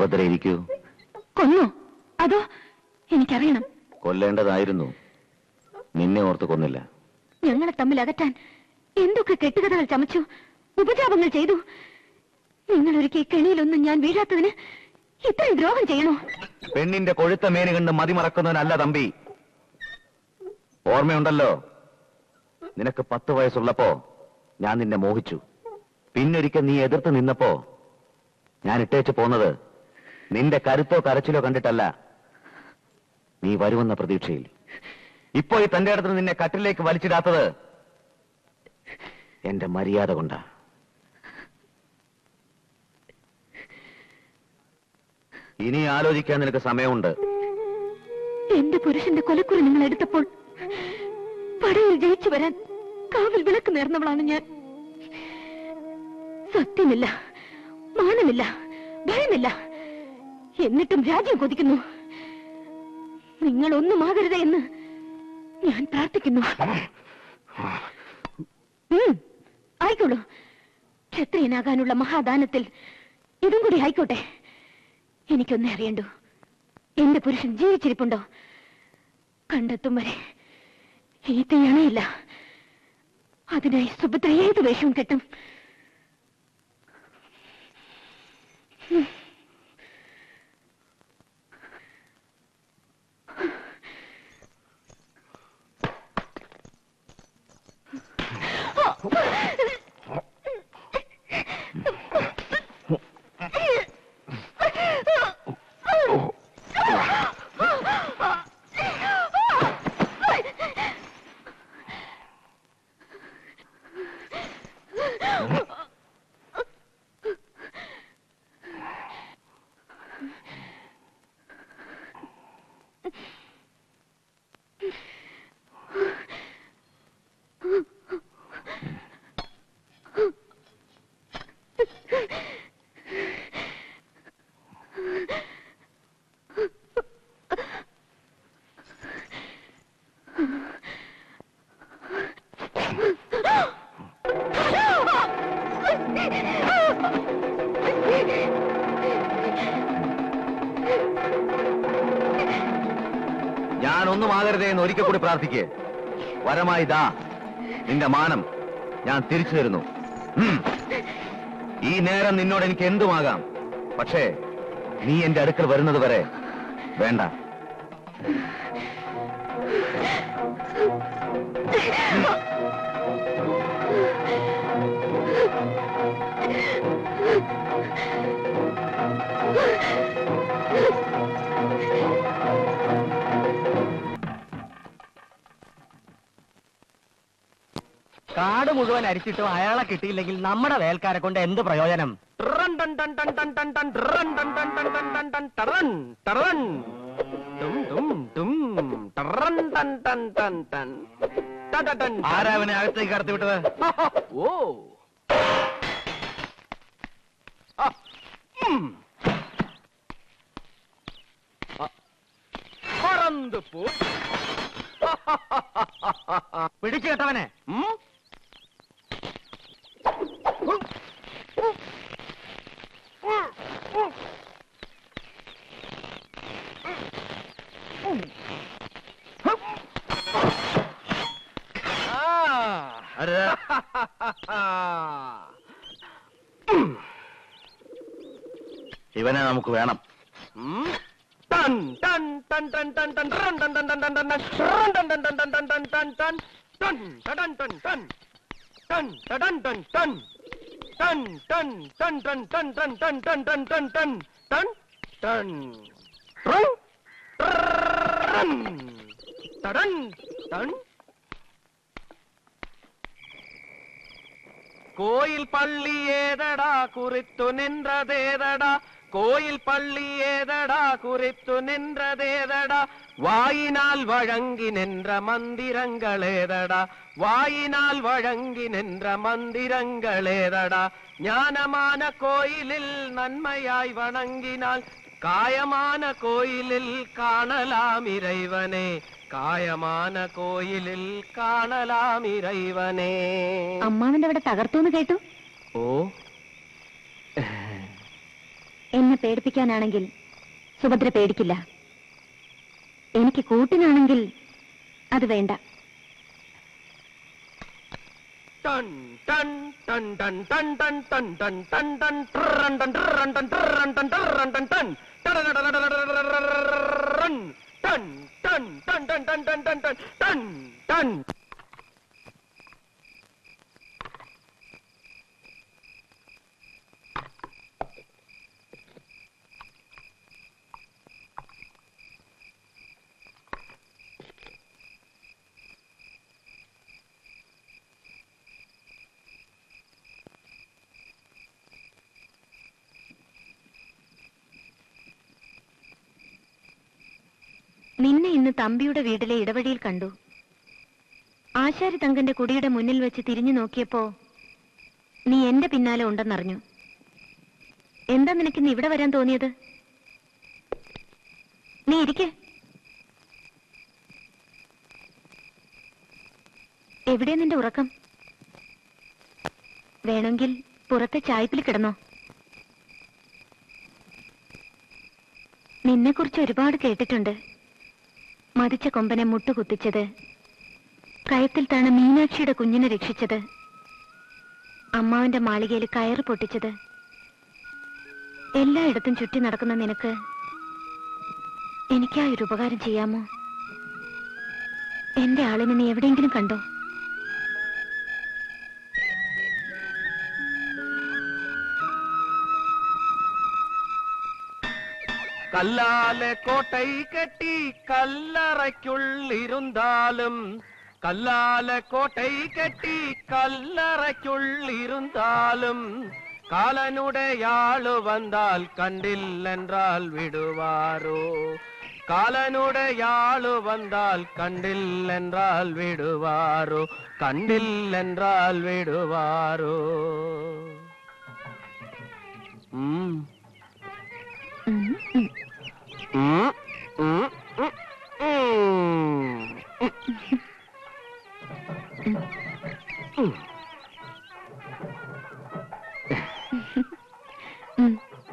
സുഭദ്ര ഇരിക്കൂ. കൊന്നോ? അതോ? എനിക്കറിയണം. കൊല്ലേണ്ടതായിരുന്നു. നിന്നെ ഓർത്ത് കൊന്നില്ല. ഞങ്ങളെ തമ്മിൽ അകറ്റാൻ എന്തൊക്കെ കെട്ടുകഥകൾ ചമച്ചു, ഉപജാപങ്ങൾ ചെയ്തു. നിങ്ങളൊരുക്കി കെണിയിലൊന്നും ഞാൻ വീഴാത്തതിന് ഇത്രയും ദ്രോഹം ചെയ്യണോ? പെണ്ണിന്റെ കൊഴുത്ത മേന് കണ്ട് മതിമറക്കുന്നവനല്ല തമ്പി. ഓർമ്മയുണ്ടല്ലോ, നിനക്ക് 10 വയസ്സുള്ളപ്പോ ഞാൻ നിന്നെ മോഹിച്ചു. പിന്നൊരിക്കൽ നീ എതിർത്ത് നിന്നപ്പോ ഞാൻ ഇട്ടേച്ച് പോന്നത് നിന്റെ കരുത്തോ കരച്ചിലോ കണ്ടിട്ടല്ല, നീ വരുമെന്ന പ്രതീക്ഷയിൽ. ഇപ്പോ ഈ തന്റെ അടുത്ത് നിന്നെ കട്ടിലേക്ക് വലിച്ചിടാത്തത് എന്റെ മര്യാദ കൊണ്ടാ. ഇനി ആലോചിക്കാൻ നിനക്ക് സമയമുണ്ട്. എന്റെ പുരുഷന്റെ കൊലക്കുറി നിങ്ങൾ എടുത്തപ്പോൾ പടയിൽ ജയിച്ചു വരാൻ കാവൽ വിളക്ക് നേർന്നവളാണ് ഞാൻ. സത്യമില്ല, മാനമില്ല, ഭയമില്ല. എന്നിട്ടും രാജ്യം കൊതിക്കുന്നു. നിങ്ങൾ ഒന്നുമാകരുതേ എന്ന് ഞാൻ പ്രാർത്ഥിക്കുന്നു. ആയിക്കോളൂ. ക്ഷത്രിയനാകാനുള്ള മഹാദാനത്തിൽ ഇതും കൂടി ആയിക്കോട്ടെ. എനിക്കൊന്നേ അറിയണ്ടു, എന്റെ പുരുഷൻ ജീവിച്ചിരിപ്പുണ്ടോ? കണ്ടെത്തും വരെ ഈ തീയണയില്ല. അതിനായി സുഭദ്ര ഏത് വേഷവും കെട്ടും. ഞാനൊന്നും ആകരുതേ എന്ന് ഒരിക്കൽ കൂടി പ്രാർത്ഥിക്കേ. വരമായി ദാ നിന്റെ മാനം ഞാൻ തിരിച്ചു തരുന്നു. ഈ നേരം നിന്നോട് എനിക്ക് എന്തുമാകാം. പക്ഷേ നീ എന്റെ അടുക്കൽ വരുന്നത് വരെ വേണ്ട. കാട് മുഴുവൻ അരിച്ചിട്ടും അയാളെ കിട്ടിയില്ലെങ്കിൽ നമ്മുടെ വേൽക്കാരെ കൊണ്ട് എന്ത് പ്രയോജനം? ആരാവനെ അകത്തേക്ക് കടത്തി വിട്ടത്? ഓ പിടിച്ചു കേട്ടവനെ. ഇവനെ നമുക്ക് വേണം. கோயில் பள்ளி ஏதடா குறித்து நின்றதேதடா, கோயில் பள்ளி ஏதடா குறித்து நின்றதேதடா, வாயினால் வழங்கி நின்ற மந்திரங்களேதடா, வாயினால் வழங்கி நின்ற மந்திரங்களேதடா, ஞானமான கோயிலில் நன்மையாய் வணங்கினால் காயமான கோயிலில் காணலாம் இறைவனே, കായമാന കോയിലിൽ കാണലാം ഇറൈവനേ. അമ്മാവന്റെ അവിടെ തകർത്തു എന്ന് കേട്ടു. ഓ എന്നെ പേടിപ്പിക്കാനാണെങ്കിൽ സുഭദ്ര പേടിക്കില്ല. എനിക്ക് കൂട്ടിനാണെങ്കിൽ അത് വേണ്ട. ടൺ ടൺ ടൺ ടൺ ടൺ ടൺ ടൺ ടൺ ടൺ ടൺ ട്രൻ ടൺ ട്രൻ ടൺ ട്രൻ ടൺ ട്രൻ ടൺ ടൺ ടൺ ടൺ ടൺ ടൺ ടൺ ടൺ ടൺ ടൺ ടൺ ടൺ. നിന്നെ ഇന്ന് തമ്പിയുടെ വീട്ടിലെ ഇടവഴിയിൽ കണ്ടു. ആശാരി തങ്കന്റെ കുടിയുടെ മുന്നിൽ വെച്ച് തിരിഞ്ഞു നോക്കിയപ്പോ നീ എന്റെ പിന്നാലെ ഉണ്ടെന്നറിഞ്ഞു. എന്താ നിനക്കിന്ന് ഇവിടെ വരാൻ തോന്നിയത്? നീ ഇരിക്കെ. എവിടെയാ നിന്റെ ഉറക്കം? വേണമെങ്കിൽ പുറത്തെ ചായപ്പിൽ കിടന്നോ. നിന്നെക്കുറിച്ച് ഒരുപാട് കേട്ടിട്ടുണ്ട്. മതിച്ച കൊമ്പനെ മുട്ടുകുത്തിച്ചത്, കയത്തിൽ താണ് മീനാക്ഷിയുടെ കുഞ്ഞിനെ രക്ഷിച്ചത്, അമ്മാവന്റെ മാളികയിൽ കയറ് പൊട്ടിച്ചത്. എല്ലായിടത്തും ചുറ്റി നടക്കുന്ന നിനക്ക് എനിക്കായൊരു ഉപകാരം ചെയ്യാമോ? എന്റെ ആളിനെ നീ എവിടെയെങ്കിലും കണ്ടോ? കല്ലാലെ കോട്ടை കെട്ടി കല്ലറയ്ക്കുള്ളിരുന്നാലും, കല്ലാലെ കോട്ടை കെട്ടി കല്ലറയ്ക്കുള്ളിരുന്നാലും, കാലനുടയാളു വന്നാൽ കണ്ടില്ലെന്നാൽ വിടുവാരോ, കാലനുടയാളു വന്നാൽ കണ്ടില്ലെന്നാൽ വിടുവാരോ, കണ്ടില്ലെന്നാൽ വിടുവാരോ.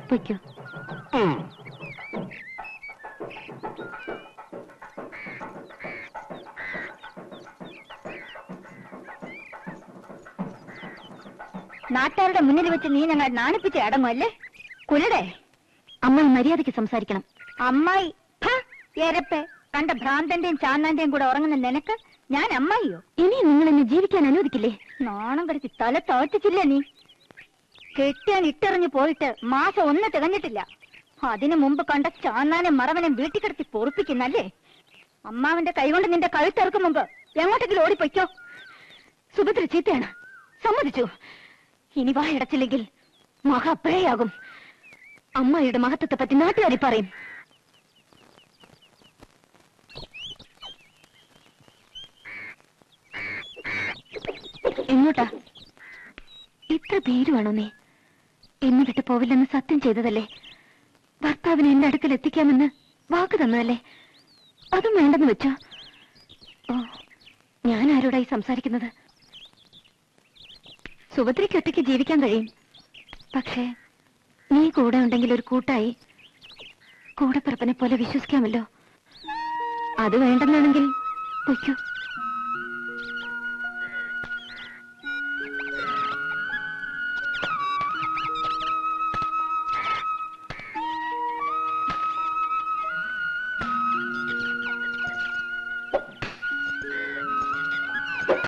പൊയ്ക്കോ. നാട്ടുകാരുടെ മുന്നിൽ വെച്ച് നീ ഞങ്ങൾ നാണിപ്പിച്ച് അടങ്ങുമല്ലേ? കുലടേ, അമ്മായി മര്യാദയ്ക്ക് സംസാരിക്കണം. അമ്മായി ഏരപ്പേ, കണ്ട ഭ്രാന്തന്റെയും ചാന്നാന്റെയും കൂടെ ഉറങ്ങുന്ന നിനക്ക് ഞാൻ അമ്മായിയോ? ഇനിയും നിങ്ങൾ എന്നെ ജീവിക്കാൻ അനുവദിക്കില്ലേ? നാണം കടത്തി തല താഴ്ത്തിച്ചില്ലേ നീ? കെട്ടിയാൻ ഇട്ടെറിഞ്ഞു പോയിട്ട് മാസം 1 തികഞ്ഞിട്ടില്ല. അതിനു മുമ്പ് കണ്ട ചാന്നാനെ മറവനെ വീട്ടിൽ കിടത്തി പൊറുപ്പിക്കുന്നല്ലേ? അമ്മാവന്റെ കൈകൊണ്ട് നിന്റെ കഴുത്തിറക്കും മുമ്പ് എങ്ങോട്ടെങ്കിലും ഓടിപ്പൊയ്ക്കോ. സുഭദ്ര ചീത്തയാണ്, സമ്മതിച്ചു. ഇനി വായടച്ചില്ലെങ്കിൽ മഹാപ്രയാകും. അമ്മായിയുടെ മഹത്വത്തെ പറ്റി നാട്ടുകാരി പറയും. എങ്ങോട്ടാ? ഇത്ര ഭീരുവാണോ നീ? എന്നെ വിട്ട് പോവില്ലെന്ന് സത്യം ചെയ്തതല്ലേ? ഭർത്താവിനെ എന്റെ അടുക്കൽ എത്തിക്കാമെന്ന് വാക്ക് തന്നതല്ലേ? അതും വേണ്ടെന്ന് വെച്ചോ? ഓ, ഞാൻ ആരോടായി സംസാരിക്കുന്നത്? സുഭദ്രയ്ക്ക് ഒറ്റയ്ക്ക് ജീവിക്കാൻ കഴിയും. പക്ഷേ നീ കൂടെ ഉണ്ടെങ്കിൽ ഒരു കൂട്ടായി, കൂടെപ്പിറപ്പിനെ പോലെ വിശ്വസിക്കാമല്ലോ. അത് വേണ്ടെന്നാണെങ്കിൽ പൊയ്ക്കോ.